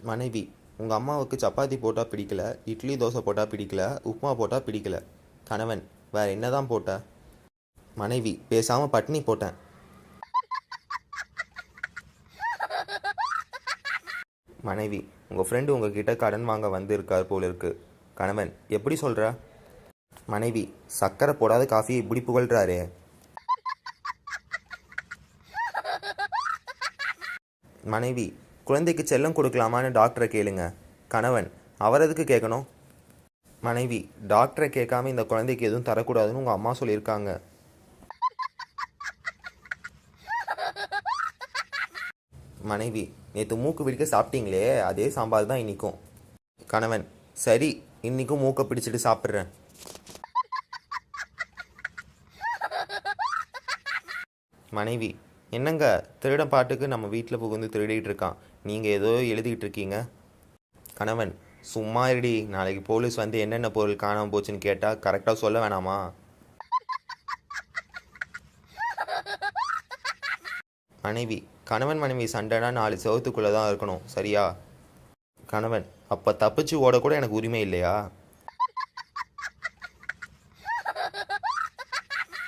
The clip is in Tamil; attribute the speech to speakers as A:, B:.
A: மனைவி: உங்கள் அம்மாவுக்கு சப்பாத்தி போட்டால் பிடிக்கல, இட்லி தோசை போட்டால் பிடிக்கல, உப்புமா போட்டால் பிடிக்கல. கணவன்: வேற என்னதான் போட்ட? மனைவி: பேசாமல் பட்னி போட்டேன். மனைவி: உங்கள் ஃப்ரெண்டு உங்ககிட்ட கடன் வாங்க வந்திருக்கார் போல இருக்கு. கணவன்: எப்படி சொல்கிற? மனைவி: சக்கரை போடாத காஃபியை இப்படி புகழ்றாரே. மனைவி: குழந்தைக்கு செல்லம் கொடுக்கலாமான்னு டாக்டரை கேளுங்க. கணவன்: அவர் எதுக்கு கேட்கணும்? மனைவி: டாக்டரை கேட்காம இந்த குழந்தைக்கு எதுவும் தரக்கூடாதுன்னு உங்கள் அம்மா சொல்லியிருக்காங்க. மனைவி: நேற்று மூக்கு பிடிக்க சாப்பிட்டீங்களே, அதே சாம்பார் தான் இன்னிக்கும். கணவன்: சரி, இன்னிக்கும் மூக்கை பிடிச்சிட்டு சாப்பிட்றேன். மனைவி: என்னங்க, திருட பாட்டுக்கு நம்ம வீட்டில் புகுந்து திருடிட்டு இருக்கான், நீங்கள் ஏதோ எழுதிக்கிட்டு இருக்கீங்க. கணவன்: சும்மா இருடி, நாளைக்கு போலீஸ் வந்து என்னென்ன பொருள் காணாமல் போச்சுன்னு கேட்டால் கரெக்டாக சொல்ல வேணாமா? மனைவி: கணவன் மனைவி சண்டைனா 4 செவத்துக்குள்ளே தான் இருக்கணும், சரியா? கணவன்: அப்போ தப்பிச்சு ஓடக்கூட எனக்கு உரிமை இல்லையா?